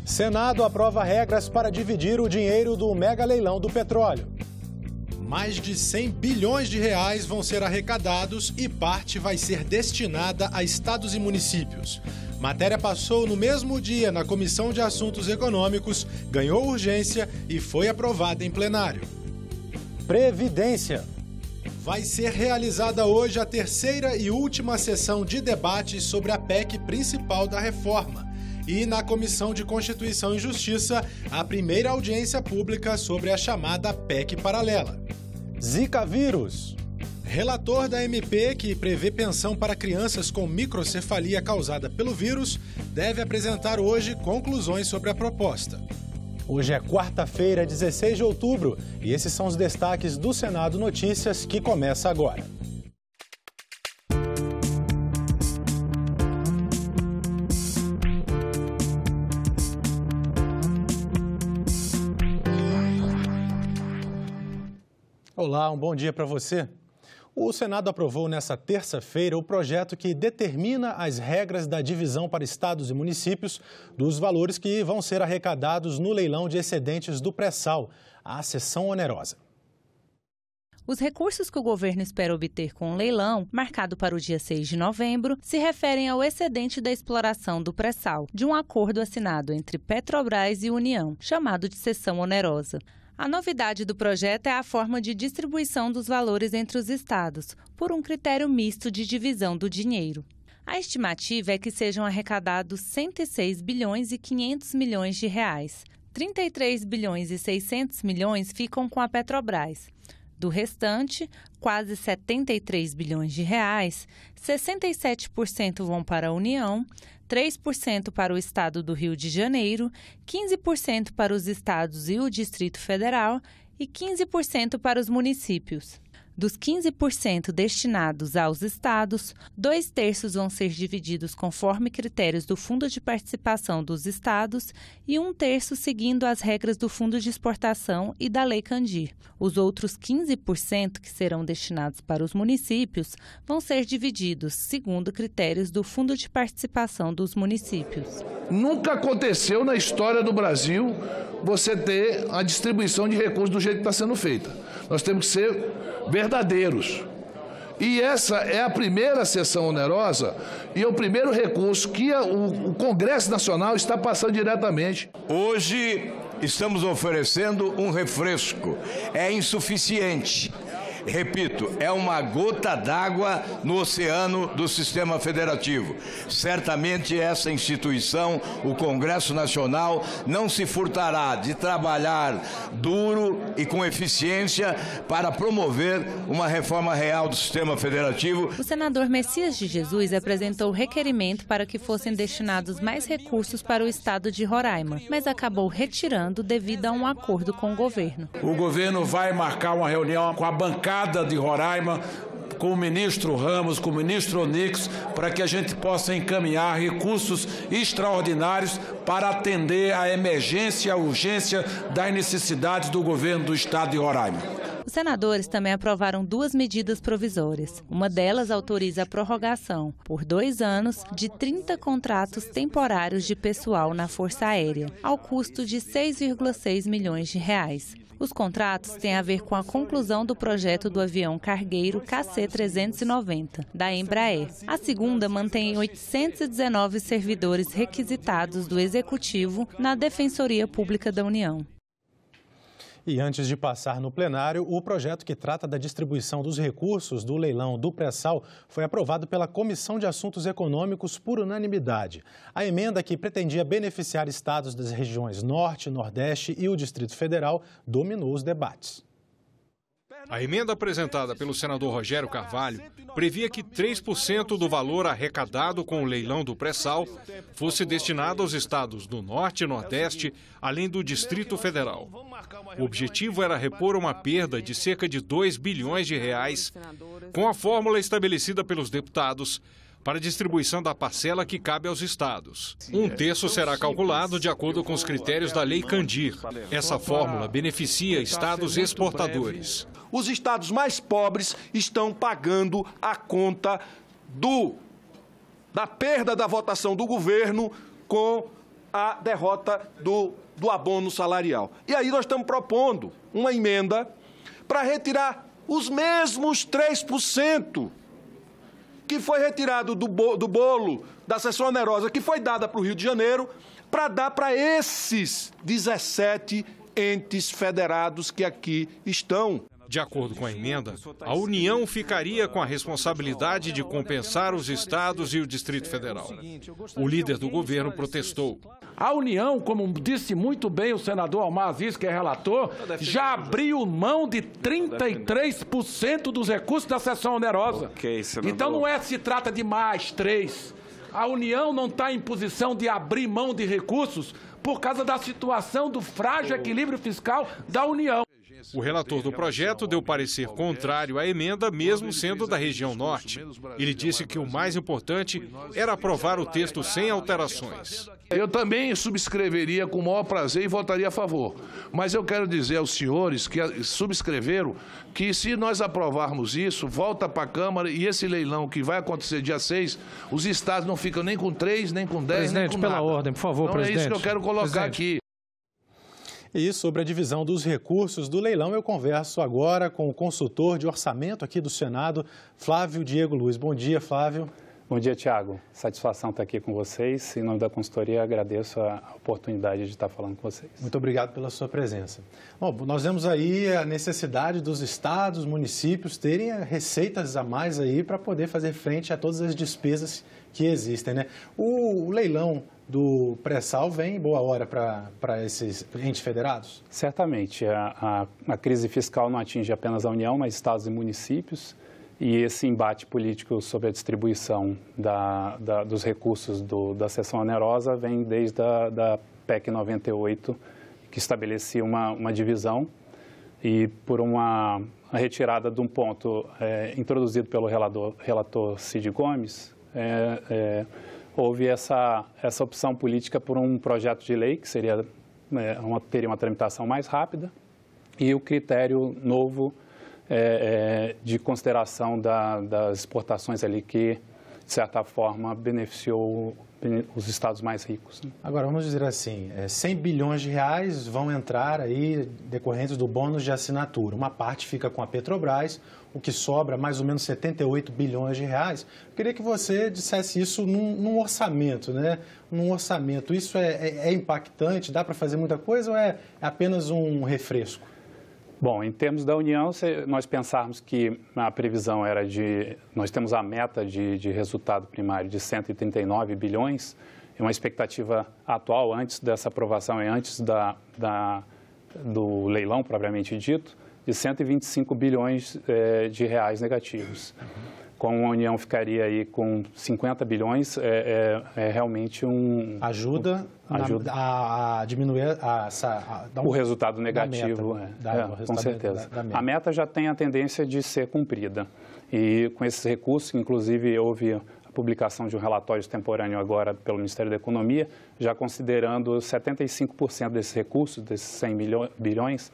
Senado aprova regras para dividir o dinheiro do mega leilão do petróleo. Mais de 100 bilhões de reais vão ser arrecadados e parte vai ser destinada a estados e municípios. Matéria passou no mesmo dia na Comissão de Assuntos Econômicos, ganhou urgência e foi aprovada em plenário. Previdência. Vai ser realizada hoje a terceira e última sessão de debate sobre a PEC principal da reforma. E na Comissão de Constituição e Justiça, a primeira audiência pública sobre a chamada PEC paralela. Zika vírus. Relator da MP, que prevê pensão para crianças com microcefalia causada pelo vírus, deve apresentar hoje conclusões sobre a proposta. Hoje é quarta-feira, 16 de outubro, e esses são os destaques do Senado Notícias, que começa agora. Olá, um bom dia para você. O Senado aprovou nesta terça-feira o projeto que determina as regras da divisão para estados e municípios dos valores que vão ser arrecadados no leilão de excedentes do pré-sal, a seção onerosa. Os recursos que o governo espera obter com o leilão, marcado para o dia 6 de novembro, se referem ao excedente da exploração do pré-sal, de um acordo assinado entre Petrobras e União, chamado de seção onerosa. A novidade do projeto é a forma de distribuição dos valores entre os estados, por um critério misto de divisão do dinheiro. A estimativa é que sejam arrecadados 106 bilhões e 500 milhões de reais. 33 bilhões e 600 milhões ficam com a Petrobras. Do restante, quase 73 bilhões de reais, 67% vão para a União, 3% para o estado do Rio de Janeiro, 15% para os estados e o Distrito Federal e 15% para os municípios. Dos 15% destinados aos estados, 2/3 vão ser divididos conforme critérios do Fundo de Participação dos Estados e 1/3 seguindo as regras do Fundo de Exportação e da Lei Candir. Os outros 15% que serão destinados para os municípios vão ser divididos segundo critérios do Fundo de Participação dos Municípios. Nunca aconteceu na história do Brasil você ter a distribuição de recursos do jeito que está sendo feita. Nós temos que ser verdadeiros. E essa é a primeira sessão onerosa e é o primeiro recurso que o Congresso Nacional está passando diretamente. Hoje estamos oferecendo um refresco. É insuficiente. Repito, é uma gota d'água no oceano do sistema federativo. Certamente essa instituição, o Congresso Nacional, não se furtará de trabalhar duro e com eficiência para promover uma reforma real do sistema federativo. O senador Messias de Jesus apresentou requerimento para que fossem destinados mais recursos para o estado de Roraima, mas acabou retirando devido a um acordo com o governo. O governo vai marcar uma reunião com a bancada de Roraima, com o ministro Ramos, com o ministro Onix, para que a gente possa encaminhar recursos extraordinários para atender a emergência e a urgência das necessidades do governo do estado de Roraima. Os senadores também aprovaram 2 medidas provisórias. Uma delas autoriza a prorrogação, por 2 anos, de 30 contratos temporários de pessoal na Força Aérea, ao custo de 6,6 milhões de reais. Os contratos têm a ver com a conclusão do projeto do avião cargueiro KC-390, da Embraer. A segunda mantém 819 servidores requisitados do Executivo na Defensoria Pública da União. E antes de passar no plenário, o projeto que trata da distribuição dos recursos do leilão do pré-sal foi aprovado pela Comissão de Assuntos Econômicos por unanimidade. A emenda que pretendia beneficiar estados das regiões Norte, Nordeste e o Distrito Federal dominou os debates. A emenda apresentada pelo senador Rogério Carvalho previa que 3% do valor arrecadado com o leilão do pré-sal fosse destinado aos estados do Norte e Nordeste, além do Distrito Federal. O objetivo era repor uma perda de cerca de 2 bilhões de reais, com a fórmula estabelecida pelos deputados para a distribuição da parcela que cabe aos estados. 1/3 será calculado de acordo com os critérios da Lei Candir. Essa fórmula beneficia estados exportadores. Os estados mais pobres estão pagando a conta da perda da votação do governo com a derrota do abono salarial. E aí nós estamos propondo uma emenda para retirar os mesmos 3% que foi retirado do bolo da seção onerosa que foi dada para o Rio de Janeiro, para dar para esses 17 entes federados que aqui estão. De acordo com a emenda, a União ficaria com a responsabilidade de compensar os estados e o Distrito Federal. O líder do governo protestou. A União, como disse muito bem o senador Almar Aziz, que é relator, já abriu mão de 33% dos recursos da seção onerosa. Então não se trata de mais 3%. A União não está em posição de abrir mão de recursos por causa da situação do frágil equilíbrio fiscal da União. O relator do projeto deu parecer contrário à emenda, mesmo sendo da região norte. Ele disse que o mais importante era aprovar o texto sem alterações. Eu também subscreveria com o maior prazer e votaria a favor. Mas eu quero dizer aos senhores que subscreveram que se nós aprovarmos isso, volta para a Câmara e esse leilão que vai acontecer dia 6, os estados não ficam nem com 3, nem com 10, nem com nada. Presidente, pela ordem, por favor, então, presidente. É isso que eu quero colocar aqui. E sobre a divisão dos recursos do leilão, eu converso agora com o consultor de orçamento aqui do Senado, Flávio Diego Luz. Bom dia, Flávio. Bom dia, Tiago. Satisfação estar aqui com vocês. Em nome da consultoria, agradeço a oportunidade de estar falando com vocês. Muito obrigado pela sua presença. Bom, nós vemos aí a necessidade dos estados, municípios terem receitas a mais aí para poder fazer frente a todas as despesas que existem, né? O leilão do pré-sal vem em boa hora para esses entes federados? Certamente. A crise fiscal não atinge apenas a União, mas estados e municípios. E esse embate político sobre a distribuição dos recursos da seção onerosa vem desde a PEC 98, que estabelecia uma divisão. E por uma retirada de um ponto introduzido pelo relator Cid Gomes, houve essa opção política por um projeto de lei que teria uma tramitação mais rápida e o critério novo de consideração das exportações ali que, de certa forma, beneficiou os estados mais ricos. Né? Agora, vamos dizer assim, 100 bilhões de reais vão entrar aí decorrentes do bônus de assinatura. Uma parte fica com a Petrobras, o que sobra mais ou menos 78 bilhões de reais. Eu queria que você dissesse isso num orçamento, né? Num orçamento, isso é impactante? Dá para fazer muita coisa ou é apenas um refresco? Bom, em termos da União, se nós pensarmos que a previsão era nós temos a meta de resultado primário de 139 bilhões, e uma expectativa atual antes dessa aprovação e antes do leilão propriamente dito, de 125 bilhões de reais negativos. Como a União ficaria aí com 50 bilhões, realmente Ajuda a diminuir o resultado negativo. Com certeza. A meta já tem a tendência de ser cumprida. E com esses recursos, inclusive houve a publicação de um relatório extemporâneo agora pelo Ministério da Economia, já considerando 75% desses recursos, desses 100 bilhões,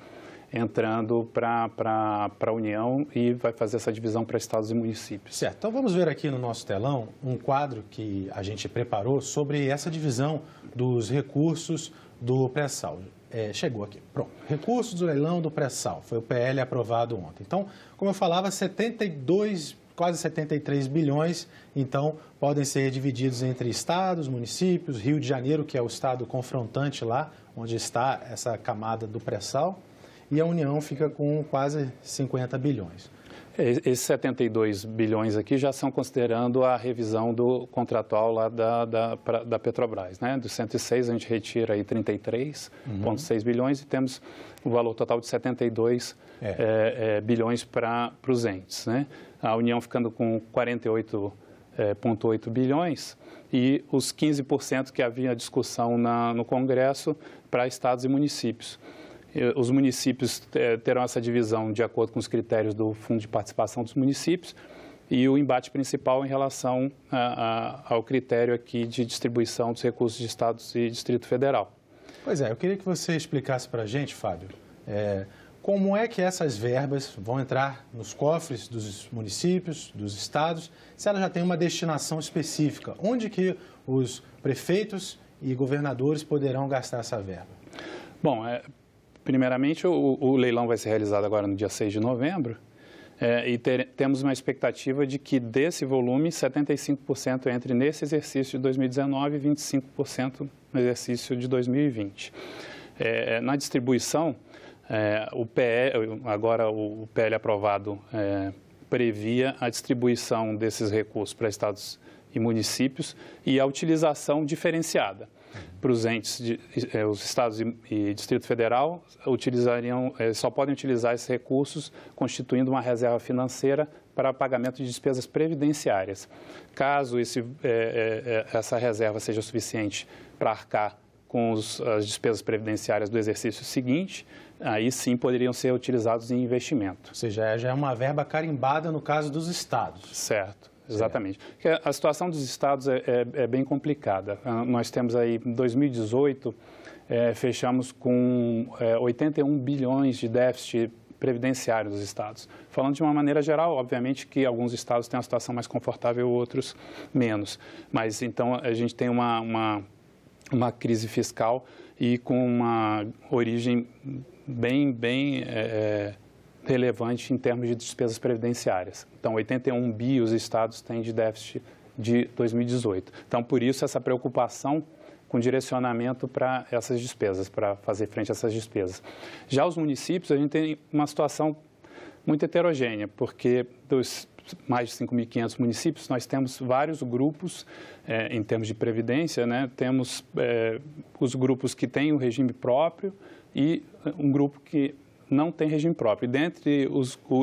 entrando para a União e vai fazer essa divisão para estados e municípios. Certo. Então vamos ver aqui no nosso telão um quadro que a gente preparou sobre essa divisão dos recursos do pré-sal. Chegou aqui. Pronto. Recursos do leilão do pré-sal. Foi o PL aprovado ontem. Então, como eu falava, quase 73 bilhões, então, podem ser divididos entre estados, municípios, Rio de Janeiro, que é o estado confrontante lá, onde está essa camada do pré-sal, e a União fica com quase 50 bilhões. Esses 72 bilhões aqui já são considerando a revisão do contratual lá da Petrobras, né? Dos 106 a gente retira aí 33,6 bilhões e temos um valor total de 72 bilhões para os entes, né? A União ficando com 48,8 bilhões e os 15% que havia discussão no Congresso para estados e municípios. Os municípios terão essa divisão de acordo com os critérios do Fundo de Participação dos Municípios e o embate principal em relação ao critério aqui de distribuição dos recursos de estados e Distrito Federal. Pois eu queria que você explicasse para a gente, Fábio, como é que essas verbas vão entrar nos cofres dos municípios, dos estados, se ela já tem uma destinação específica, onde que os prefeitos e governadores poderão gastar essa verba? Bom, primeiramente o leilão vai ser realizado agora no dia 6 de novembro e temos uma expectativa de que desse volume 75% entre nesse exercício de 2019 e 25% no exercício de 2020. Na distribuição, o PL aprovado previa a distribuição desses recursos para estados e municípios e a utilização diferenciada. Para os entes, os estados e Distrito Federal só podem utilizar esses recursos constituindo uma reserva financeira para pagamento de despesas previdenciárias. Caso essa reserva seja suficiente para arcar com as despesas previdenciárias do exercício seguinte, aí sim poderiam ser utilizados em investimento. Ou seja, já é uma verba carimbada no caso dos estados. Certo. Exatamente. A situação dos estados é bem complicada. Nós temos aí, em 2018, fechamos com 81 bilhões de déficit previdenciário dos estados. Falando de uma maneira geral, obviamente que alguns estados têm uma situação mais confortável, outros menos. Mas, então, a gente tem uma crise fiscal e com uma origem bem relevante em termos de despesas previdenciárias. Então, 81 bi os estados têm de déficit de 2018. Então, por isso, essa preocupação com direcionamento para essas despesas, para fazer frente a essas despesas. Já os municípios, a gente tem uma situação muito heterogênea, porque dos mais de 5.500 municípios, nós temos vários grupos em termos de previdência, né? Temos os grupos que têm o regime próprio e um grupo que não tem regime próprio. E dentre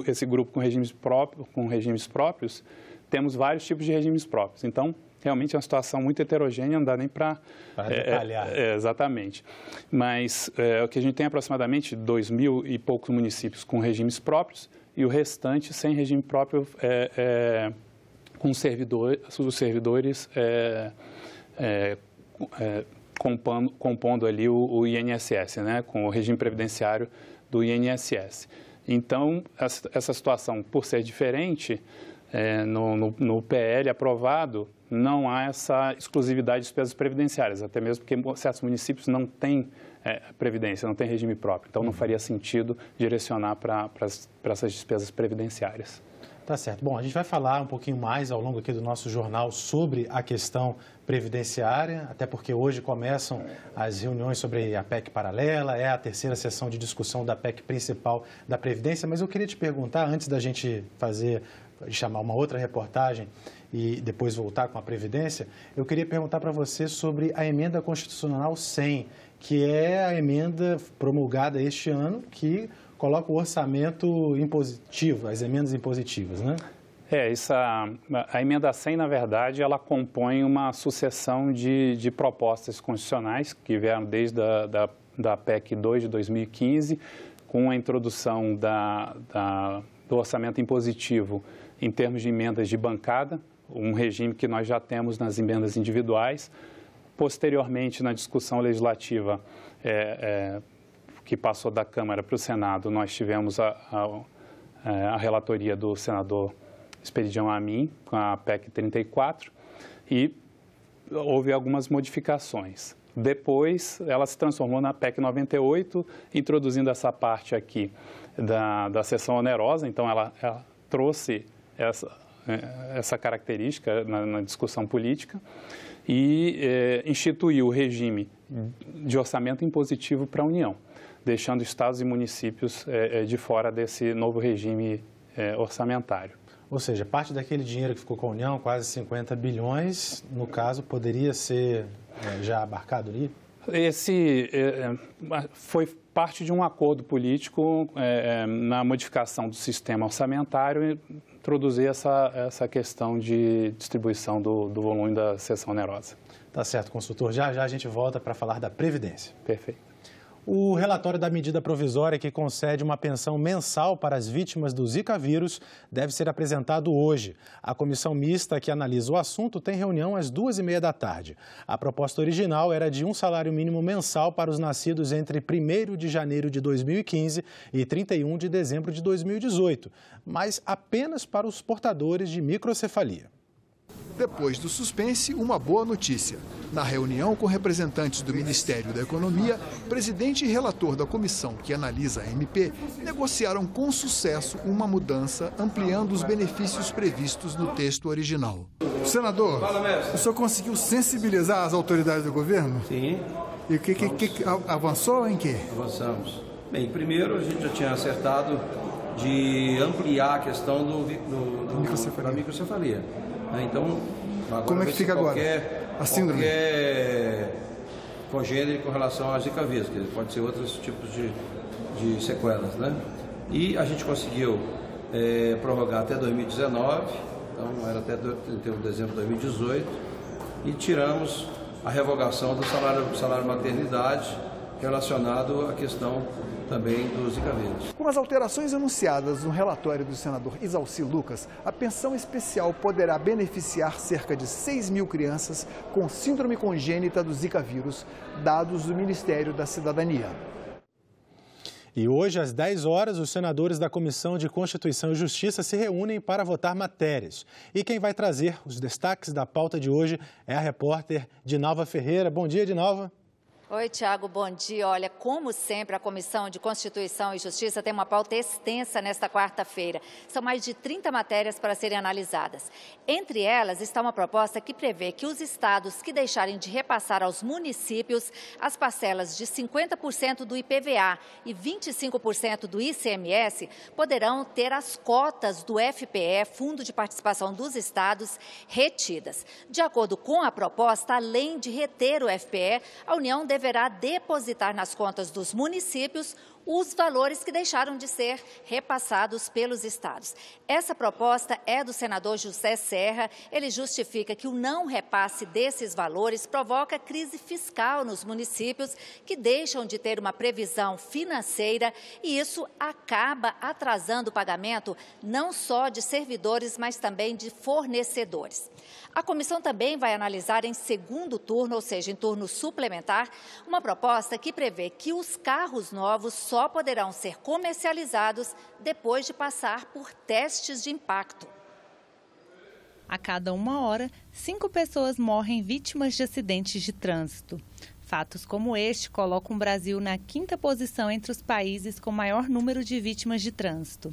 esse grupo com regimes próprios, temos vários tipos de regimes próprios. Então, realmente é uma situação muito heterogênea, não dá nem para detalhar. Exatamente. Mas o que a gente tem aproximadamente 2.000 e poucos municípios com regimes próprios e o restante sem regime próprio com os servidores compondo ali o INSS, né, com o regime previdenciário do INSS. Então, essa situação, por ser diferente, no PL aprovado, não há essa exclusividade de despesas previdenciárias, até mesmo porque certos municípios não têm previdência, não têm regime próprio. Então, não faria sentido direcionar para essas despesas previdenciárias. Tá certo. Bom, a gente vai falar um pouquinho mais ao longo aqui do nosso jornal sobre a questão previdenciária, até porque hoje começam as reuniões sobre a PEC paralela, é a terceira sessão de discussão da PEC principal da Previdência, mas eu queria te perguntar, antes da gente chamar uma outra reportagem e depois voltar com a Previdência, eu queria perguntar para você sobre a Emenda Constitucional 100, que é a emenda promulgada este ano, que coloca o orçamento impositivo, as emendas impositivas, né? A emenda 100, na verdade, ela compõe uma sucessão de propostas constitucionais que vieram desde da PEC 2 de 2015, com a introdução do orçamento impositivo em termos de emendas de bancada, um regime que nós já temos nas emendas individuais. Posteriormente, na discussão legislativa que passou da Câmara para o Senado, nós tivemos a relatoria do senador Esperidião Amin, com a PEC 34, e houve algumas modificações. Depois, ela se transformou na PEC 98, introduzindo essa parte aqui da sessão onerosa. Então, ela trouxe essa característica na discussão política e instituiu o regime de orçamento impositivo para a União, deixando estados e municípios de fora desse novo regime orçamentário. Ou seja, parte daquele dinheiro que ficou com a União, quase 50 bilhões, no caso, poderia ser já abarcado ali? Esse foi parte de um acordo político na modificação do sistema orçamentário, introduzir essa questão de distribuição do volume da sessão onerosa. Tá certo, consultor. Já a gente volta para falar da Previdência. Perfeito. O relatório da medida provisória que concede uma pensão mensal para as vítimas do Zika vírus deve ser apresentado hoje. A comissão mista que analisa o assunto tem reunião às 2h30 da tarde. A proposta original era de um salário mínimo mensal para os nascidos entre 1º de janeiro de 2015 e 31 de dezembro de 2018, mas apenas para os portadores de microcefalia. Depois do suspense, uma boa notícia. Na reunião com representantes do Ministério da Economia, presidente e relator da comissão que analisa a MP negociaram com sucesso uma mudança, ampliando os benefícios previstos no texto original. Senador, o senhor conseguiu sensibilizar as autoridades do governo? Sim. E avançou em quê? Avançamos. Bem, primeiro a gente já tinha acertado de ampliar a questão da microcefalia. Então, como é que fica agora? A síndrome? Qualquer congênere com relação à zika vírus, que pode ser outros tipos de sequelas, né? E a gente conseguiu prorrogar até 2019, então era até 31 de dezembro de 2018, e tiramos a revogação do salário maternidade relacionado à questão também do zika vírus. Com as alterações anunciadas no relatório do senador Isalci Lucas, a pensão especial poderá beneficiar cerca de 6 mil crianças com síndrome congênita do zika vírus, dados do Ministério da Cidadania. E hoje, às 10 horas, os senadores da Comissão de Constituição e Justiça se reúnem para votar matérias. E quem vai trazer os destaques da pauta de hoje é a repórter Dinalva Ferreira. Bom dia, Dinalva. Oi, Tiago, bom dia. Olha, como sempre, a Comissão de Constituição e Justiça tem uma pauta extensa nesta quarta-feira. São mais de 30 matérias para serem analisadas. Entre elas está uma proposta que prevê que os estados que deixarem de repassar aos municípios as parcelas de 50% do IPVA e 25% do ICMS poderão ter as cotas do FPE, Fundo de Participação dos Estados, retidas. De acordo com a proposta, além de reter o FPE, a União deverá depositar nas contas dos municípios os valores que deixaram de ser repassados pelos estados. Essa proposta é do senador José Serra. Ele justifica que o não repasse desses valores provoca crise fiscal nos municípios que deixam de ter uma previsão financeira e isso acaba atrasando o pagamento não só de servidores, mas também de fornecedores. A comissão também vai analisar em segundo turno, ou seja, em turno suplementar, uma proposta que prevê que os carros novos só poderão ser comercializados depois de passar por testes de impacto. A cada 1 hora, 5 pessoas morrem vítimas de acidentes de trânsito. Fatos como este colocam o Brasil na 5ª posição entre os países com maior número de vítimas de trânsito.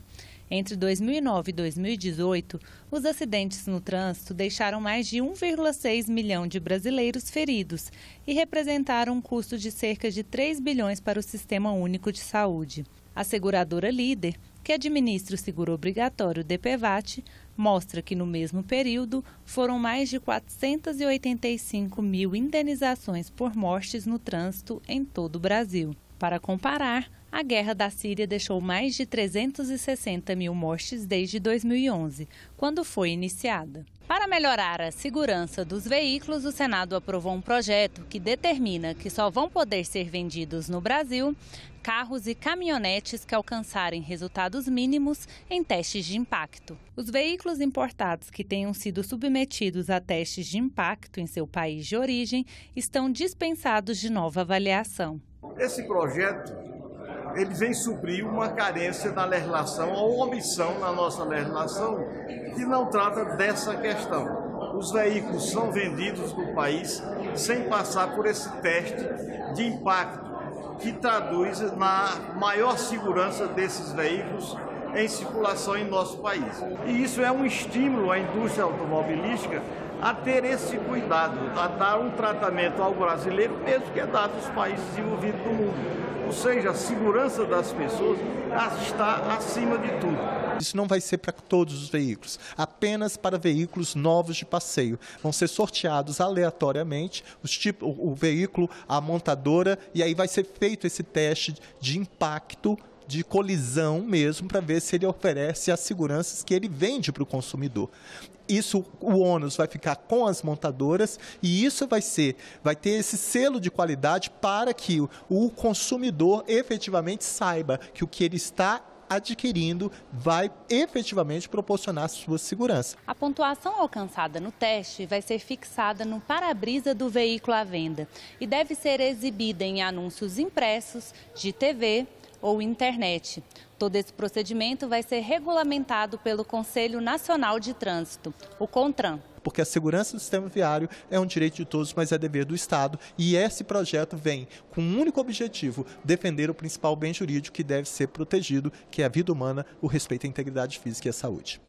Entre 2009 e 2018, os acidentes no trânsito deixaram mais de 1,6 milhão de brasileiros feridos e representaram um custo de cerca de 3 bilhões para o Sistema Único de Saúde. A seguradora Líder, que administra o seguro obrigatório DPVAT, mostra que no mesmo período foram mais de 485 mil indenizações por mortes no trânsito em todo o Brasil. Para comparar, a guerra da Síria deixou mais de 360 mil mortes desde 2011, quando foi iniciada. Para melhorar a segurança dos veículos, o Senado aprovou um projeto que determina que só vão poder ser vendidos no Brasil carros e caminhonetes que alcançarem resultados mínimos em testes de impacto. Os veículos importados que tenham sido submetidos a testes de impacto em seu país de origem estão dispensados de nova avaliação. Esse projeto ele vem suprir uma carência na legislação ou omissão na nossa legislação que não trata dessa questão. Os veículos são vendidos no país sem passar por esse teste de impacto, que traduz na maior segurança desses veículos em circulação em nosso país. E isso é um estímulo à indústria automobilística a ter esse cuidado, a dar um tratamento ao brasileiro, mesmo que é dado aos países desenvolvidos do mundo. Ou seja, a segurança das pessoas está acima de tudo. Isso não vai ser para todos os veículos, apenas para veículos novos de passeio. Vão ser sorteados aleatoriamente o veículo, a montadora, e aí vai ser feito esse teste de impacto, de colisão mesmo, para ver se ele oferece as seguranças que ele vende para o consumidor. Isso, o ônus vai ficar com as montadoras e isso vai ter esse selo de qualidade para que o consumidor efetivamente saiba que o que ele está adquirindo vai efetivamente proporcionar sua segurança. A pontuação alcançada no teste vai ser fixada no para-brisa do veículo à venda e deve ser exibida em anúncios impressos de TV ou internet. Todo esse procedimento vai ser regulamentado pelo Conselho Nacional de Trânsito, o CONTRAN. porque a segurança do sistema viário é um direito de todos, mas é dever do Estado, e esse projeto vem com um único objetivo: defender o principal bem jurídico que deve ser protegido, que é a vida humana, o respeito à integridade física e à saúde.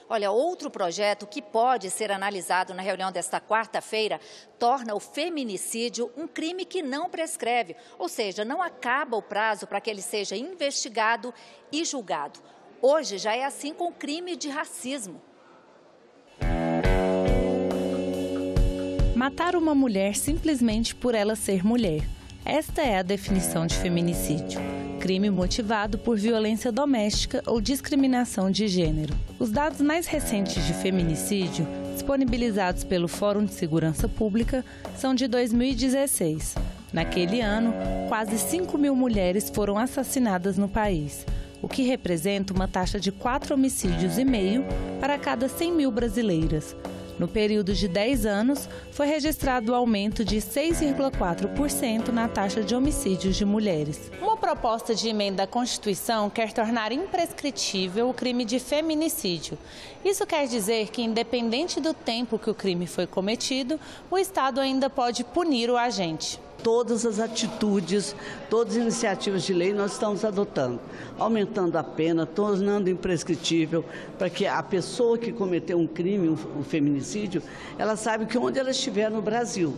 Olha, outro projeto que pode ser analisado na reunião desta quarta-feira torna o feminicídio um crime que não prescreve, ou seja, não acaba o prazo para que ele seja investigado e julgado. Hoje já é assim com o crime de racismo. Matar uma mulher simplesmente por ela ser mulher. Esta é a definição de feminicídio. Crime motivado por violência doméstica ou discriminação de gênero. Os dados mais recentes de feminicídio, disponibilizados pelo Fórum de Segurança Pública, são de 2016. Naquele ano, quase 5.000 mulheres foram assassinadas no país, o que representa uma taxa de 4,5 homicídios para cada 100.000 brasileiras. No período de 10 anos, foi registrado o aumento de 6,4% na taxa de homicídios de mulheres. Uma proposta de emenda à Constituição quer tornar imprescritível o crime de feminicídio. Isso quer dizer que, independente do tempo que o crime foi cometido, o Estado ainda pode punir o agente. Todas as atitudes, todas as iniciativas de lei nós estamos adotando, aumentando a pena, tornando imprescritível, para que a pessoa que cometeu um crime, um feminicídio, ela sabe que onde ela estiver no Brasil,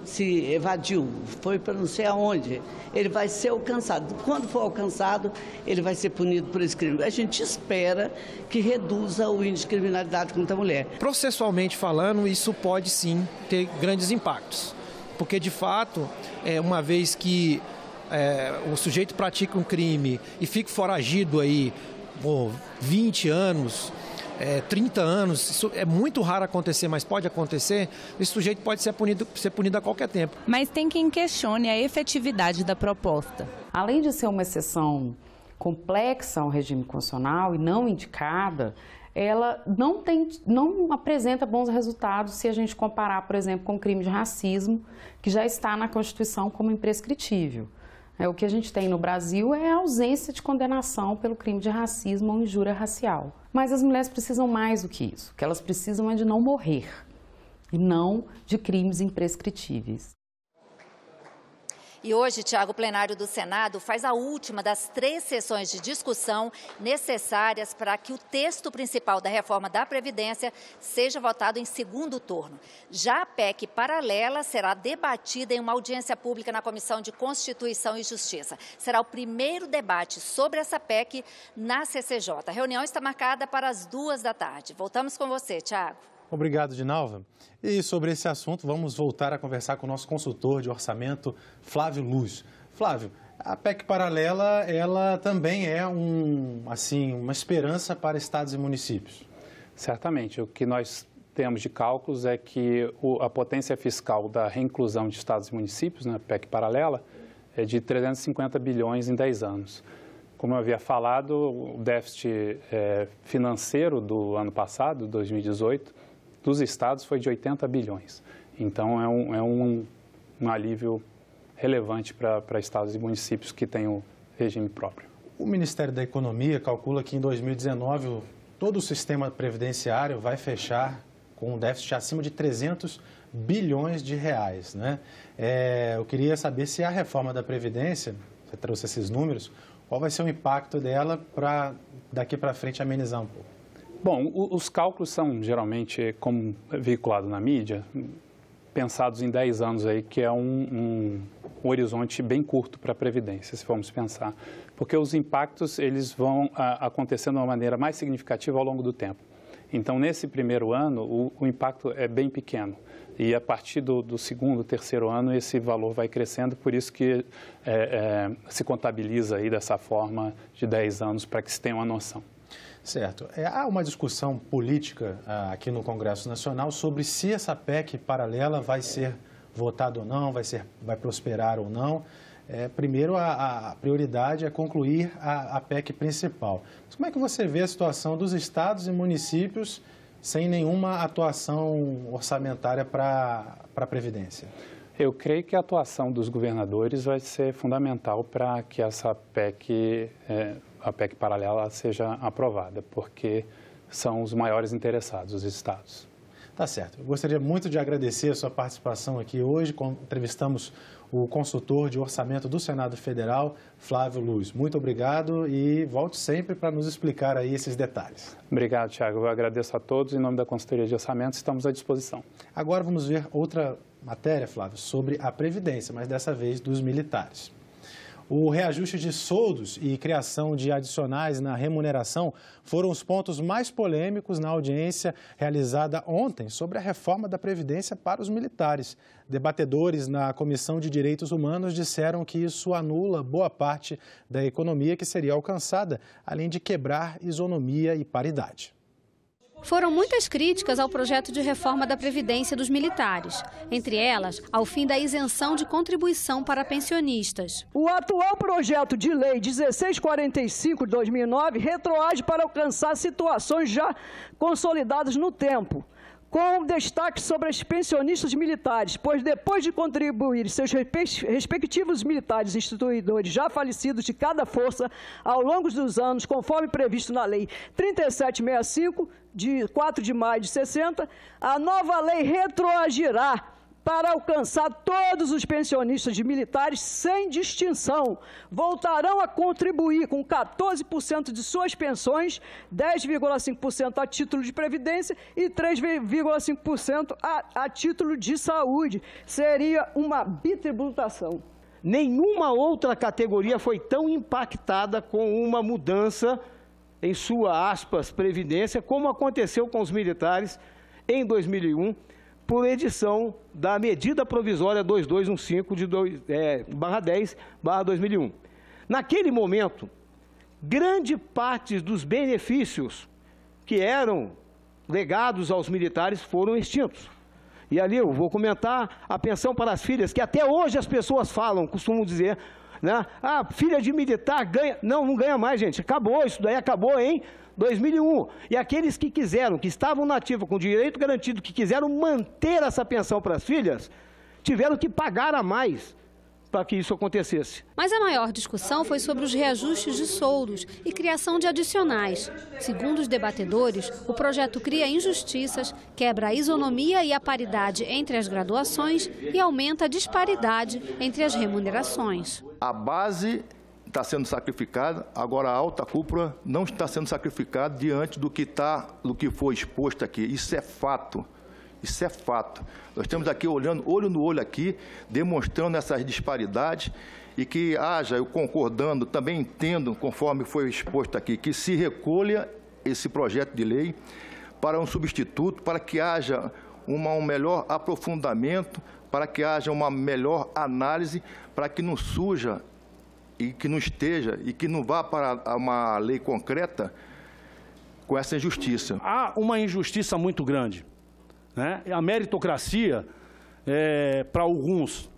se evadiu, foi para não sei aonde, ele vai ser alcançado. Quando for alcançado, ele vai ser punido por esse crime. A gente espera que reduza o índice de criminalidade contra a mulher. Processualmente falando, isso pode sim ter grandes impactos. Porque, de fato, uma vez que o sujeito pratica um crime e fica foragido aí por 20 anos, 30 anos, isso é muito raro acontecer, mas pode acontecer, esse sujeito pode ser punido a qualquer tempo. Mas tem quem questione a efetividade da proposta. Além de ser uma exceção complexa ao regime constitucional e não indicada, ela não apresenta bons resultados se a gente comparar, por exemplo, com o crime de racismo, que já está na Constituição como imprescritível. O que a gente tem no Brasil é a ausência de condenação pelo crime de racismo ou injúria racial. Mas as mulheres precisam mais do que isso. O que elas precisam é de não morrer e não de crimes imprescritíveis. E hoje, Tiago, o plenário do Senado faz a última das 3 sessões de discussão necessárias para que o texto principal da reforma da Previdência seja votado em segundo turno. Já a PEC paralela será debatida em uma audiência pública na Comissão de Constituição e Justiça. Será o primeiro debate sobre essa PEC na CCJ. A reunião está marcada para as 14h. Voltamos com você, Tiago. Obrigado, Dinalva. E sobre esse assunto, vamos voltar a conversar com o nosso consultor de orçamento, Flávio Luz. Flávio, a PEC paralela, ela também é uma esperança para estados e municípios? Certamente. O que nós temos de cálculos é que a potência fiscal da reinclusão de estados e municípios, na PEC paralela, é de 350 bilhões em 10 anos. Como eu havia falado, o déficit financeiro do ano passado, 2018, dos estados foi de 80 bilhões. Então, é um alívio relevante para estados e municípios que têm o regime próprio. O Ministério da Economia calcula que em 2019 todo o sistema previdenciário vai fechar com um déficit acima de 300 bilhões de reais, né? Eu queria saber se a reforma da Previdência, você trouxe esses números, qual vai ser o impacto dela para daqui para frente amenizar um pouco? Bom, os cálculos são geralmente, como veiculado na mídia, pensados em 10 anos aí, que é um horizonte bem curto para a Previdência, se formos pensar. Porque os impactos, eles vão acontecendo de uma maneira mais significativa ao longo do tempo. Então, nesse primeiro ano, o impacto é bem pequeno. E a partir do segundo, terceiro ano, esse valor vai crescendo, por isso que se contabiliza aí dessa forma de 10 anos, para que se tenha uma noção. Certo. Há uma discussão política aqui no Congresso Nacional sobre se essa PEC paralela vai ser votada ou não, vai prosperar ou não. Primeiro, a prioridade é concluir a PEC principal. Mas como é que você vê a situação dos estados e municípios sem nenhuma atuação orçamentária para a Previdência? Eu creio que a atuação dos governadores vai ser fundamental para que essa PEC, a PEC paralela, seja aprovada, porque são os maiores interessados, os estados. Tá certo. Eu gostaria muito de agradecer a sua participação aqui hoje. Entrevistamos o consultor de orçamento do Senado Federal, Flávio Luz. Muito obrigado e volte sempre para nos explicar aí esses detalhes. Obrigado, Thiago. Eu agradeço a todos. Em nome da Consultoria de Orçamento, estamos à disposição. Agora vamos ver outra matéria, Flávio, sobre a Previdência, mas dessa vez dos militares. O reajuste de soldos e criação de adicionais na remuneração foram os pontos mais polêmicos na audiência realizada ontem sobre a reforma da Previdência para os militares. Debatedores na Comissão de Direitos Humanos disseram que isso anula boa parte da economia que seria alcançada, além de quebrar isonomia e paridade. Foram muitas críticas ao projeto de reforma da Previdência dos militares, entre elas, ao fim da isenção de contribuição para pensionistas. O atual projeto de lei 1645 de 2009 retroage para alcançar situações já consolidadas no tempo, com destaque sobre os pensionistas militares, pois depois de contribuir seus respectivos militares instituidores já falecidos de cada força ao longo dos anos, conforme previsto na Lei 3765, de 4 de maio de 60, a nova lei retroagirá para alcançar todos os pensionistas de militares sem distinção. Voltarão a contribuir com 14% de suas pensões, 10,5% a título de previdência e 3,5% a título de saúde. Seria uma bitributação. Nenhuma outra categoria foi tão impactada com uma mudança em sua, aspas, previdência, como aconteceu com os militares em 2001, por edição da medida provisória 2215/10/2001. Naquele momento, grande parte dos benefícios que eram legados aos militares foram extintos. E ali eu vou comentar a pensão para as filhas, que até hoje as pessoas falam, costumam dizer, né? Ah, filha de militar ganha. Não, não ganha mais, gente. Acabou, isso daí acabou em 2001. E aqueles que quiseram, que estavam na ativa com direito garantido, que quiseram manter essa pensão para as filhas, tiveram que pagar a mais para que isso acontecesse. Mas a maior discussão foi sobre os reajustes de soldos e criação de adicionais. Segundo os debatedores, o projeto cria injustiças, quebra a isonomia e a paridade entre as graduações e aumenta a disparidade entre as remunerações. A base está sendo sacrificada, agora a alta cúpula não está sendo sacrificada diante do que foi exposto aqui. Isso é fato. Isso é fato. Nós estamos aqui olhando, olho no olho aqui, demonstrando essas disparidades e que haja, eu concordando, também entendo, conforme foi exposto aqui, que se recolha esse projeto de lei para um substituto, para que haja um melhor aprofundamento, para que haja uma melhor análise, para que não surja e que não esteja e que não vá para uma lei concreta com essa injustiça. Há uma injustiça muito grande, né? A meritocracia, para alguns,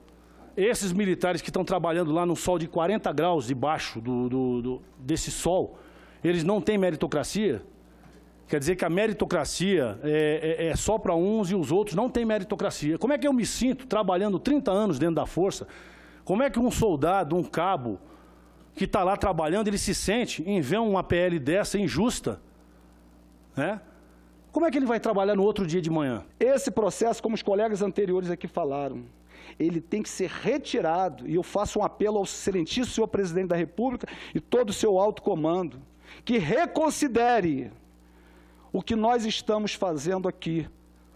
esses militares que estão trabalhando lá no sol de 40 graus debaixo desse sol, eles não têm meritocracia. Quer dizer que a meritocracia é só para uns e os outros não têm meritocracia. Como é que eu me sinto trabalhando 30 anos dentro da força? Como é que um soldado, um cabo, que está lá trabalhando, ele se sente em ver uma PL dessa injusta, né? Como é que ele vai trabalhar no outro dia de manhã? Esse processo, como os colegas anteriores aqui falaram, ele tem que ser retirado, e eu faço um apelo ao excelentíssimo senhor presidente da República e todo o seu alto comando, que reconsidere o que nós estamos fazendo aqui,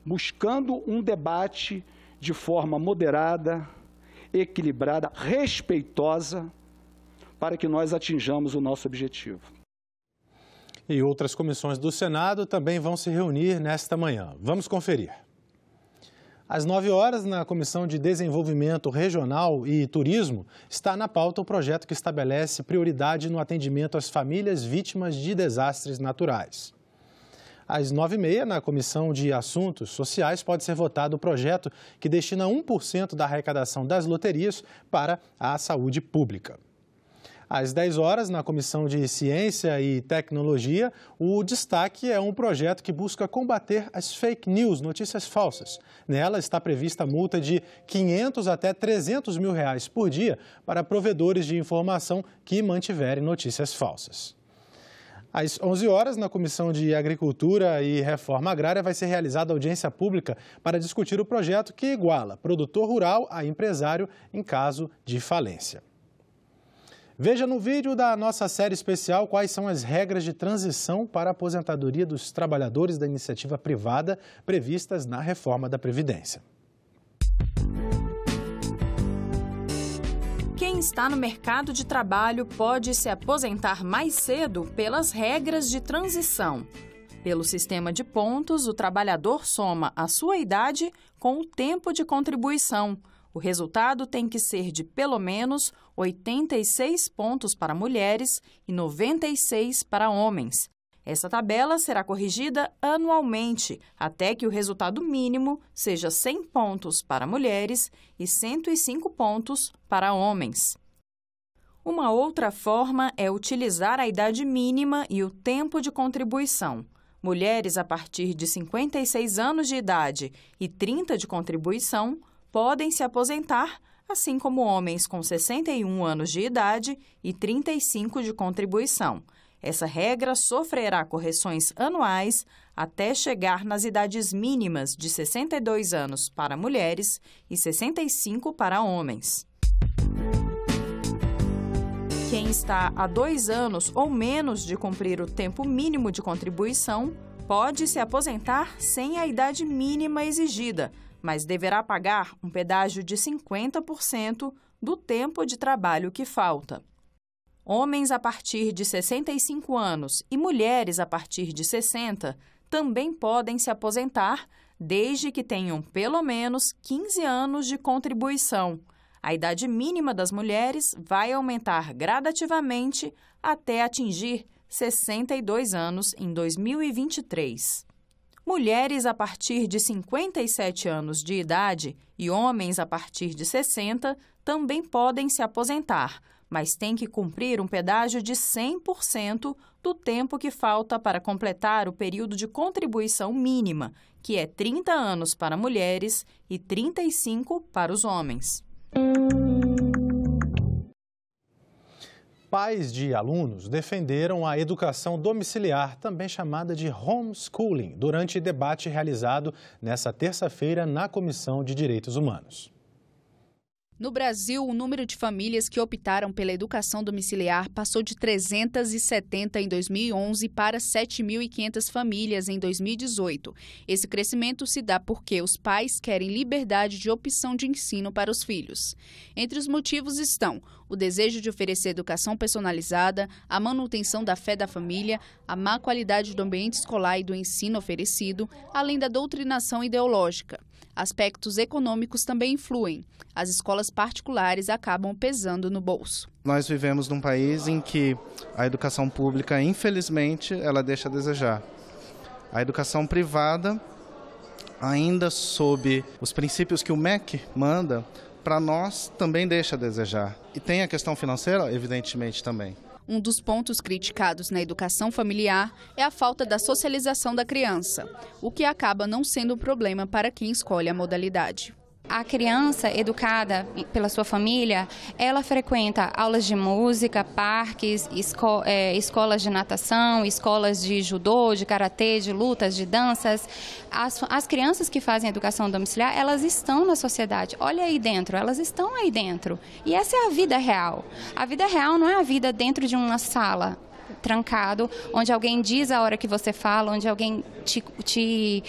buscando um debate de forma moderada, equilibrada, respeitosa, para que nós atinjamos o nosso objetivo. E outras comissões do Senado também vão se reunir nesta manhã. Vamos conferir. Às 9 horas, na Comissão de Desenvolvimento Regional e Turismo, está na pauta o projeto que estabelece prioridade no atendimento às famílias vítimas de desastres naturais. Às 9h30, na Comissão de Assuntos Sociais, pode ser votado o projeto que destina 1% da arrecadação das loterias para a saúde pública. Às 10 horas, na Comissão de Ciência e Tecnologia, o destaque é um projeto que busca combater as fake news, notícias falsas. Nela está prevista a multa de R$ 500 até R$ 300 mil por dia para provedores de informação que mantiverem notícias falsas. Às 11 horas, na Comissão de Agricultura e Reforma Agrária, vai ser realizada audiência pública para discutir o projeto que iguala produtor rural a empresário em caso de falência. Veja no vídeo da nossa série especial quais são as regras de transição para a aposentadoria dos trabalhadores da iniciativa privada previstas na reforma da Previdência. Quem está no mercado de trabalho pode se aposentar mais cedo pelas regras de transição. Pelo sistema de pontos, o trabalhador soma a sua idade com o tempo de contribuição. O resultado tem que ser de pelo menos 86 pontos para mulheres e 96 para homens. Essa tabela será corrigida anualmente, até que o resultado mínimo seja 100 pontos para mulheres e 105 pontos para homens. Uma outra forma é utilizar a idade mínima e o tempo de contribuição. Mulheres a partir de 56 anos de idade e 30 de contribuição podem se aposentar, assim como homens com 61 anos de idade e 35 de contribuição. Essa regra sofrerá correções anuais até chegar nas idades mínimas de 62 anos para mulheres e 65 para homens. Quem está há 2 anos ou menos de cumprir o tempo mínimo de contribuição pode se aposentar sem a idade mínima exigida, mas deverá pagar um pedágio de 50% do tempo de trabalho que falta. Homens a partir de 65 anos e mulheres a partir de 60 também podem se aposentar, desde que tenham pelo menos 15 anos de contribuição. A idade mínima das mulheres vai aumentar gradativamente até atingir 62 anos em 2023. Mulheres a partir de 57 anos de idade e homens a partir de 60 também podem se aposentar, mas têm que cumprir um pedágio de 100% do tempo que falta para completar o período de contribuição mínima, que é 30 anos para mulheres e 35 para os homens. Pais de alunos defenderam a educação domiciliar, também chamada de homeschooling, durante debate realizado nesta terça-feira na Comissão de Direitos Humanos. No Brasil, o número de famílias que optaram pela educação domiciliar passou de 370 em 2011 para 7.500 famílias em 2018. Esse crescimento se dá porque os pais querem liberdade de opção de ensino para os filhos. Entre os motivos estão o desejo de oferecer educação personalizada, a manutenção da fé da família, a má qualidade do ambiente escolar e do ensino oferecido, além da doutrinação ideológica. Aspectos econômicos também influem. As escolas particulares acabam pesando no bolso. Nós vivemos num país em que a educação pública, infelizmente, ela deixa a desejar. A educação privada, ainda sob os princípios que o MEC manda, para nós também deixa a desejar. E tem a questão financeira, evidentemente, também. Um dos pontos criticados na educação familiar é a falta da socialização da criança, o que acaba não sendo um problema para quem escolhe a modalidade. A criança educada pela sua família, ela frequenta aulas de música, parques, escolas de natação, escolas de judô, de karatê, de lutas, de danças. As crianças que fazem educação domiciliar, elas estão na sociedade. Olha aí dentro, elas estão aí dentro. E essa é a vida real. A vida real não é a vida dentro de uma sala trancado, onde alguém diz a hora que você fala, onde alguém te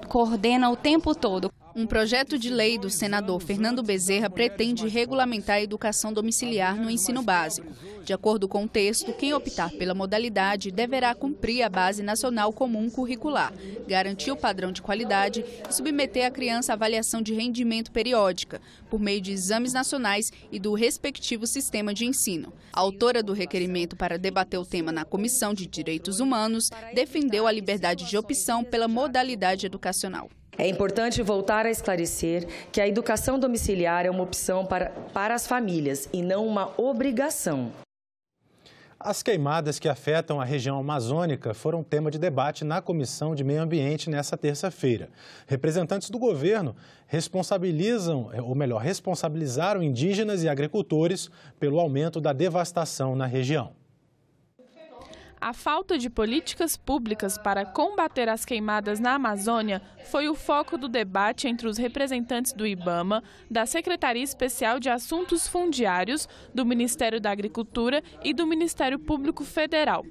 coordena o tempo todo. Um projeto de lei do senador Fernando Bezerra pretende regulamentar a educação domiciliar no ensino básico. De acordo com o texto, quem optar pela modalidade deverá cumprir a Base Nacional Comum Curricular, garantir o padrão de qualidade e submeter a criança à avaliação de rendimento periódica, por meio de exames nacionais e do respectivo sistema de ensino. A autora do requerimento para debater o tema na Comissão de Direitos Humanos defendeu a liberdade de opção pela modalidade educacional. É importante voltar a esclarecer que a educação domiciliar é uma opção para as famílias e não uma obrigação. As queimadas que afetam a região amazônica foram tema de debate na Comissão de Meio Ambiente nesta terça-feira. Representantes do governo responsabilizaram indígenas e agricultores pelo aumento da devastação na região. A falta de políticas públicas para combater as queimadas na Amazônia foi o foco do debate entre os representantes do IBAMA, da Secretaria Especial de Assuntos Fundiários, do Ministério da Agricultura e do Ministério Público Federal.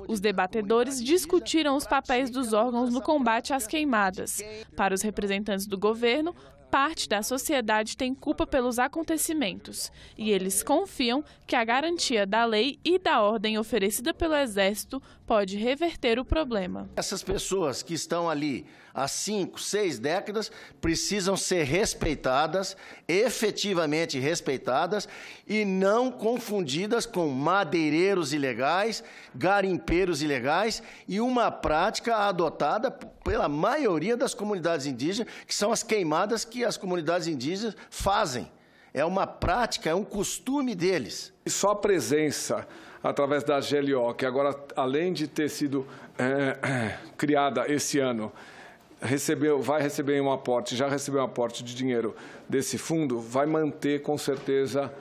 Os debatedores discutiram os papéis dos órgãos no combate às queimadas. Para os representantes do governo, parte da sociedade tem culpa pelos acontecimentos e eles confiam que a garantia da lei e da ordem oferecida pelo Exército pode reverter o problema. Essas pessoas que estão ali há 5, 6 décadas precisam ser respeitadas, efetivamente respeitadas e não confundidas com madeireiros ilegais, garimpeiros ilegais e uma prática adotada pela maioria das comunidades indígenas, que são as queimadas que as comunidades indígenas fazem. É uma prática, é um costume deles. Só a presença através da GLO, que agora, além de ter sido criada esse ano, vai receber um aporte, já recebeu um aporte de dinheiro desse fundo, vai manter com certeza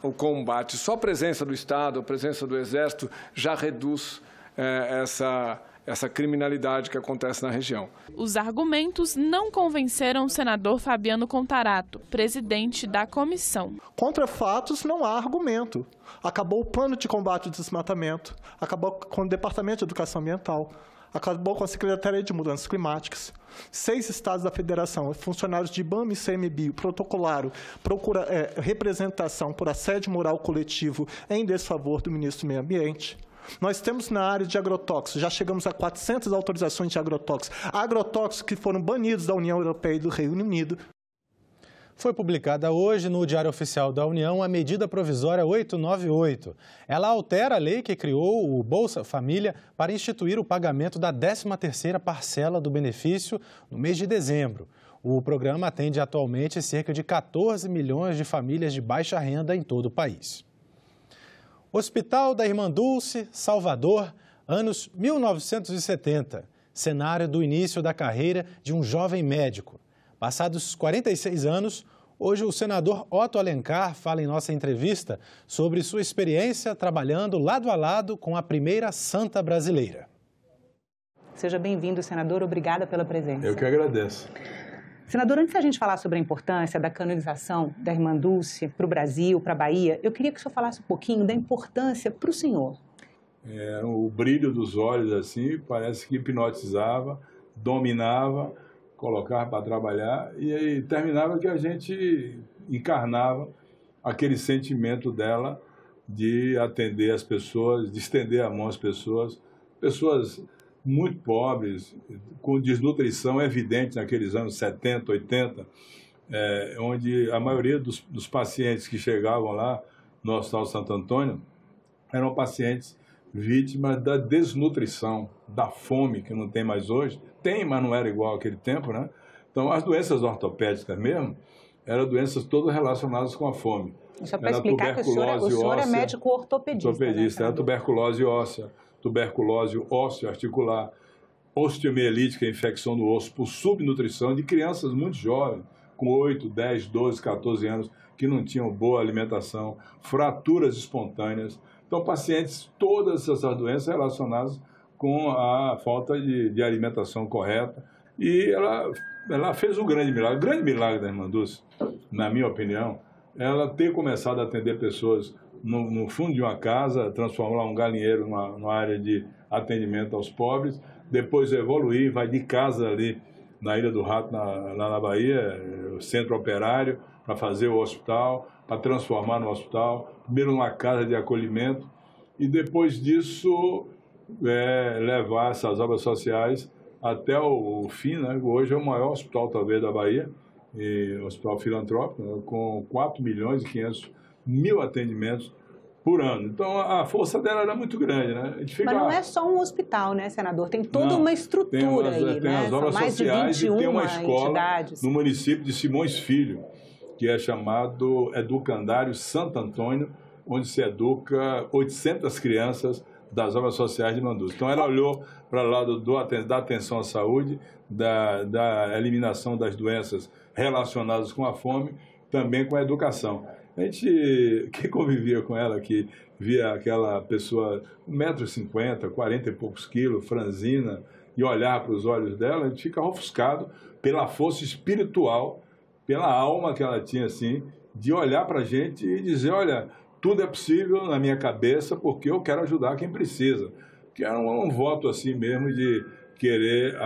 o combate. Só a presença do Estado, a presença do Exército já reduz essa criminalidade que acontece na região. Os argumentos não convenceram o senador Fabiano Contarato, presidente da comissão. Contra fatos não há argumento. Acabou o plano de combate ao desmatamento, acabou com o Departamento de Educação Ambiental, acabou com a Secretaria de Mudanças Climáticas. 6 estados da federação, funcionários de IBAMA e CMBio protocolaram representação por assédio moral coletivo em desfavor do ministro do Meio Ambiente. Nós temos na área de agrotóxicos, já chegamos a 400 autorizações de agrotóxicos que foram banidos da União Europeia e do Reino Unido. Foi publicada hoje no Diário Oficial da União a medida provisória 898. Ela altera a lei que criou o Bolsa Família para instituir o pagamento da 13ª parcela do benefício no mês de dezembro. O programa atende atualmente cerca de 14 milhões de famílias de baixa renda em todo o país. Hospital da Irmã Dulce, Salvador, anos 1970. Cenário do início da carreira de um jovem médico. Passados 46 anos, hoje o senador Otto Alencar fala em nossa entrevista sobre sua experiência trabalhando lado a lado com a primeira santa brasileira. Seja bem-vindo, senador. Obrigada pela presença. Eu que agradeço. Senador, antes da gente falar sobre a importância da canonização da Irmã Dulce para o Brasil, para a Bahia, eu queria que o senhor falasse um pouquinho da importância para o senhor. O brilho dos olhos, assim, parece que hipnotizava, dominava, colocava para trabalhar e aí terminava que a gente encarnava aquele sentimento dela de atender as pessoas, de estender a mão às pessoas muito pobres, com desnutrição evidente naqueles anos 70, 80, onde a maioria dos pacientes que chegavam lá no Hospital Santo Antônio eram pacientes vítimas da desnutrição, da fome, que não tem mais hoje. Tem, mas não era igual àquele tempo, né? Então, as doenças ortopédicas mesmo, eram doenças todas relacionadas com a fome. Só para explicar que o senhor é médico ortopedista. Era tuberculose óssea, tuberculose ósseo-articular, osteomielítica, infecção do osso por subnutrição de crianças muito jovens, com 8, 10, 12, 14 anos, que não tinham boa alimentação, fraturas espontâneas. Então, pacientes, todas essas doenças relacionadas com a falta de alimentação correta. E ela fez um grande milagre. O grande milagre da Irmã Dulce, na minha opinião, ela ter começado a atender pessoas no fundo de uma casa, transformar um galinheiro numa área de atendimento aos pobres, depois evoluir, vai de casa ali na Ilha do Rato, lá na Bahia, o centro operário, para fazer o hospital, para transformar no hospital, primeiro numa casa de acolhimento, e depois disso levar essas obras sociais até o fim, né? Hoje é o maior hospital, talvez, da Bahia, um hospital filantrópico, né? Com 4.500.000 atendimentos por ano. Então, a força dela era muito grande, né? Mas não é só um hospital, né, senador? Tem toda uma estrutura aí, tem né? as obras sociais e tem uma escola entidades no município de Simões Filho, que é chamado Educandário Santo Antônio, onde se educa 800 crianças das obras sociais de Irmã Dulce. Então, ela olhou para o lado da atenção à saúde, da eliminação das doenças relacionadas com a fome, também com a educação. A gente, quem convivia com ela, que via aquela pessoa 1,50 m, 40 e poucos quilos, franzina, e olhar para os olhos dela, a gente fica ofuscado pela força espiritual, pela alma que ela tinha, assim, de olhar para a gente e dizer, olha, tudo é possível na minha cabeça porque eu quero ajudar quem precisa. Que era um voto assim mesmo de querer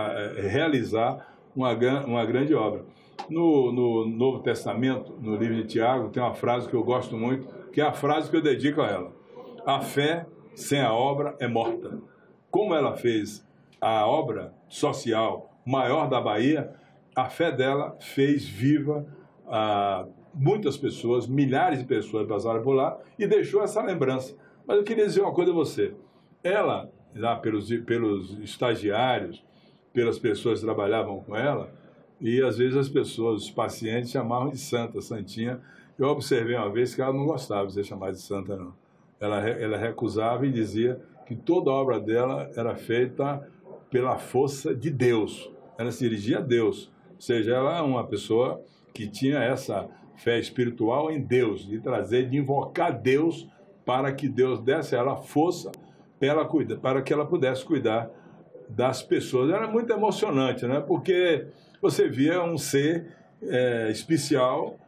realizar uma grande obra. No Novo Testamento, no livro de Tiago, tem uma frase que eu gosto muito, que é a frase que eu dedico a ela. A fé sem a obra é morta. Como ela fez a obra social maior da Bahia, a fé dela fez viva muitas pessoas, milhares de pessoas passaram por lá e deixou essa lembrança. Mas eu queria dizer uma coisa a você. Ela, lá pelos estagiários, pelas pessoas que trabalhavam com ela, e às vezes as pessoas, os pacientes, chamavam de santa, santinha. Eu observei uma vez que ela não gostava de ser chamada de santa, não. Ela recusava e dizia que toda a obra dela era feita pela força de Deus. Ela se dirigia a Deus. Ou seja, ela é uma pessoa que tinha essa fé espiritual em Deus, de invocar Deus para que Deus desse a ela força para que ela pudesse cuidar das pessoas. Era muito emocionante, né? Porque você via um ser especial,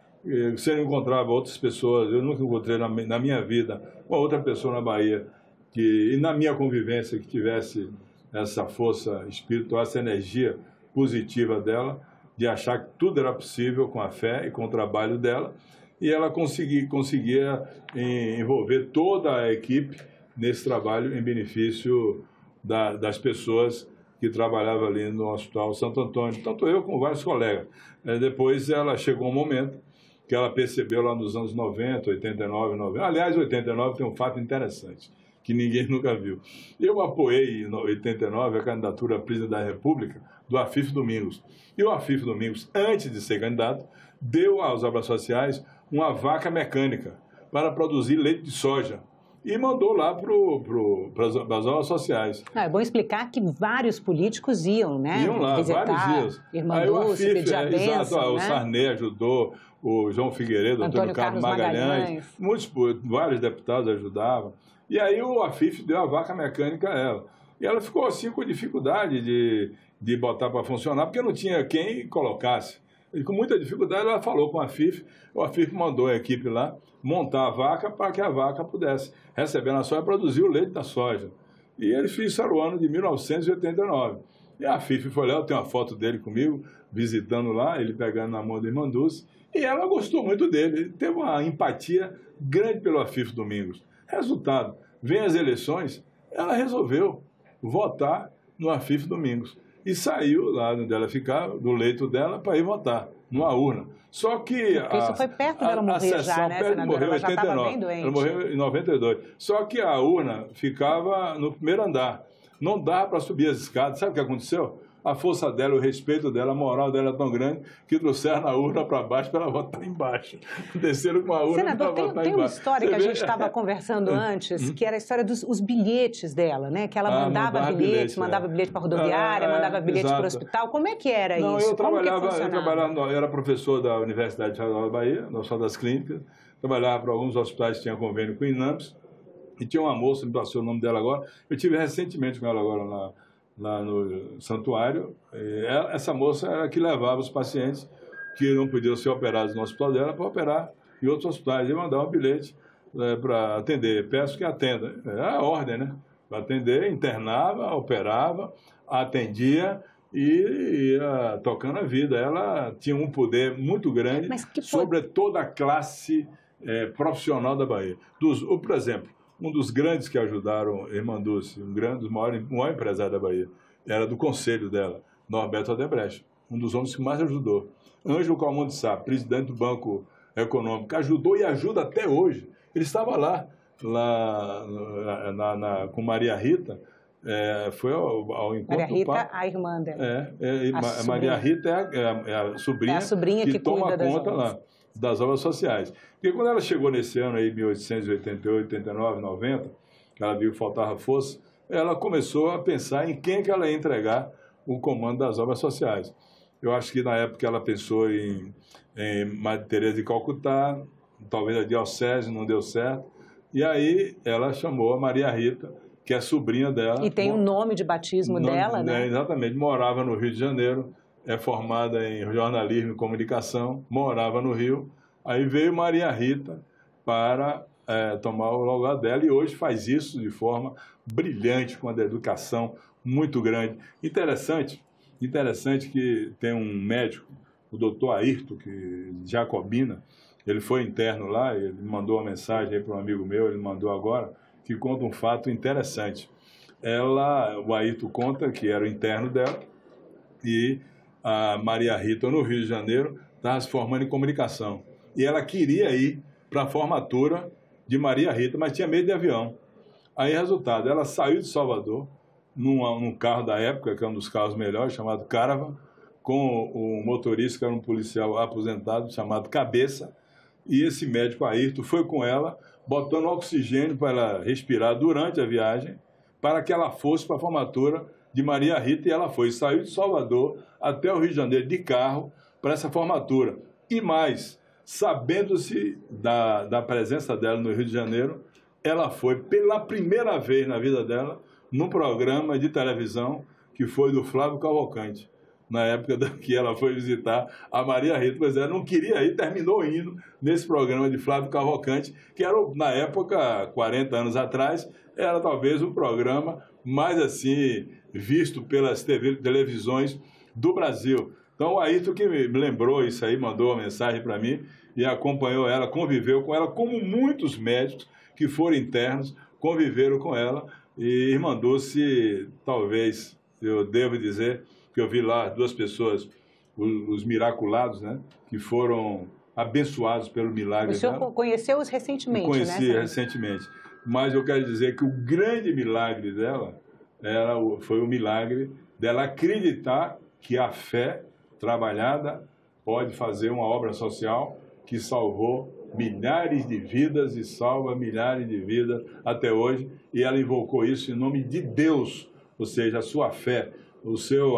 você não encontrava outras pessoas, eu nunca encontrei na minha vida uma outra pessoa na Bahia, e na minha convivência, que tivesse essa força espiritual, essa energia positiva dela, de achar que tudo era possível com a fé e com o trabalho dela, e ela conseguia envolver toda a equipe nesse trabalho em benefício das pessoas que trabalhavam ali no Hospital Santo Antônio, tanto eu como vários colegas. Depois ela chegou um momento que ela percebeu lá nos anos 90, 89, 90. Aliás, 89 tem um fato interessante, que ninguém nunca viu. Eu apoiei em 89 a candidatura à presidente da República do Afif Domingos. E o Afif Domingos, antes de ser candidato, deu às obras sociais uma vaca mecânica para produzir leite de soja. E mandou lá para as obras sociais. É bom explicar que vários políticos iam, né? Iam lá, vários dias. Irmandúcio, pedir a bênção, exato, né? O Sarney ajudou, o João Figueiredo, Antônio Carlos Magalhães. Vários deputados ajudavam. E aí o Afif deu a vaca mecânica a ela. E ela ficou assim com dificuldade de botar para funcionar, porque não tinha quem colocasse. E com muita dificuldade ela falou com o Afif mandou a equipe lá montar a vaca para que a vaca pudesse receber na soja e produzir o leite da soja. E ele fez isso no ano de 1989. E a Afif foi lá, eu tenho uma foto dele comigo, visitando lá, ele pegando na mão do Irmandúcio, e ela gostou muito dele. Ele teve uma empatia grande pelo Afif Domingos. Resultado, vem as eleições, ela resolveu votar no Afif Domingos. E saiu lá onde ela ficava, do leito dela, para ir votar, numa urna. Só que isso foi perto dela morrer já, né, senadora? Morreu em 89. Ela já estava bem doente. Ela morreu em 92. Só que a urna ficava no primeiro andar. Não dava para subir as escadas. Sabe o que aconteceu? A força dela, o respeito dela, a moral dela é tão grande que trouxeram a urna para baixo para ela votar embaixo. Desceram com a urna para votar embaixo. Tem uma história que a gente estava conversando antes, que era a história dos bilhetes dela, né? Que ela mandava bilhetes, mandava bilhete para a rodoviária, mandava bilhete para o hospital. Como é que era isso? Eu era professor da Universidade Federal da Bahia, no Hospital das Clínicas, trabalhava para alguns hospitais que tinham convênio com o INAMPS, e tinha uma moça, me passou o nome dela agora, eu tive recentemente com ela agora lá no santuário. Essa moça era que levava os pacientes que não podiam ser operados no hospital dela para operar em outros hospitais e mandava um bilhete para atender. Peço que atenda. É a ordem, né? Para atender, internava, operava, atendia e ia tocando a vida. Ela tinha um poder muito grande sobre toda a classe profissional da Bahia. Por exemplo, um dos grandes que ajudaram Irmandúcio, o maior empresário da Bahia, era do conselho dela, Norberto Odebrecht, um dos homens que mais ajudou. Ângelo Calmon de Sá, presidente do Banco Econômico, ajudou e ajuda até hoje. Ele estava lá com Maria Rita, foi ao encontro Maria Rita, a irmã dela. Maria Rita é a sobrinha que toma conta lá das obras sociais. Porque quando ela chegou nesse ano aí, 1888, 89, 90, que ela viu que faltava força, ela começou a pensar em quem que ela ia entregar o comando das obras sociais. Eu acho que na época ela pensou em Madre Teresa de Calcutá, talvez a diocese, não deu certo. E aí ela chamou a Maria Rita, que é sobrinha dela. E tem o nome de batismo dela, né? Exatamente, morava no Rio de Janeiro, é formada em jornalismo e comunicação, morava no Rio. Aí veio Maria Rita para tomar o lugar dela e hoje faz isso de forma brilhante, com a educação muito grande. Interessante que tem um médico, o doutor Ayrton, que Jacobina, ele foi interno lá, ele mandou uma mensagem para um amigo meu, ele mandou agora, que conta um fato interessante. O Ayrton conta que era o interno dela e a Maria Rita, no Rio de Janeiro, estava se formando em comunicação. E ela queria ir para a formatura de Maria Rita, mas tinha medo de avião. Aí, resultado, ela saiu de Salvador, num carro da época, que é um dos carros melhores, chamado Caravan, com o motorista, que era um policial aposentado, chamado Cabeça, e esse médico Ayrton foi com ela, botando oxigênio para ela respirar durante a viagem, para que ela fosse para a formatura de Maria Rita, e ela foi. Saiu de Salvador até o Rio de Janeiro de carro para essa formatura. E mais, sabendo-se da presença dela no Rio de Janeiro, ela foi pela primeira vez na vida dela num programa de televisão que foi do Flávio Cavalcante, na época que ela foi visitar a Maria Rita, pois ela não queria ir, terminou indo nesse programa de Flávio Cavalcante, que era, na época, 40 anos atrás, era talvez o programa mais assim visto pelas televisões do Brasil. Então, o Ayrton que me lembrou isso aí, mandou uma mensagem para mim e acompanhou ela, conviveu com ela, como muitos médicos que foram internos conviveram com ela e irmandou-se, talvez, eu devo dizer, que eu vi lá duas pessoas, os miraculados, né, que foram abençoados pelo milagre dela. O senhor conheceu-os recentemente, Conheci né? recentemente. Mas eu quero dizer que o grande milagre dela foi o milagre dela acreditar que a fé trabalhada pode fazer uma obra social que salvou milhares de vidas e salva milhares de vidas até hoje. E ela invocou isso em nome de Deus, ou seja, a sua fé,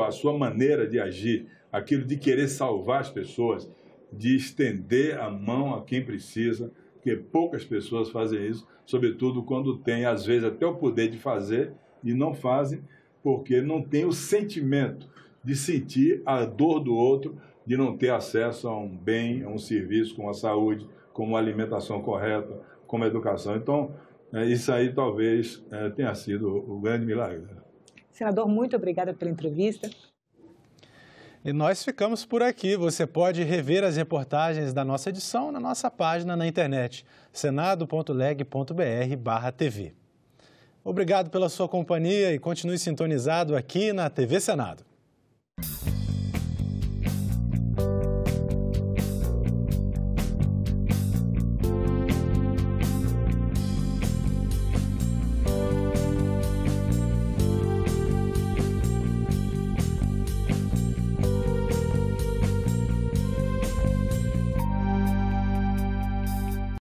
a sua maneira de agir, aquilo de querer salvar as pessoas, de estender a mão a quem precisa, porque poucas pessoas fazem isso, sobretudo quando tem, às vezes, até o poder de fazer e não fazem, porque não tem o sentimento de sentir a dor do outro, de não ter acesso a um bem, a um serviço, como a saúde, como uma alimentação correta, como a educação. Então, isso aí talvez tenha sido o grande milagre. Senador, muito obrigada pela entrevista. E nós ficamos por aqui. Você pode rever as reportagens da nossa edição na nossa página na internet, senado.leg.br/TV. Obrigado pela sua companhia e continue sintonizado aqui na TV Senado.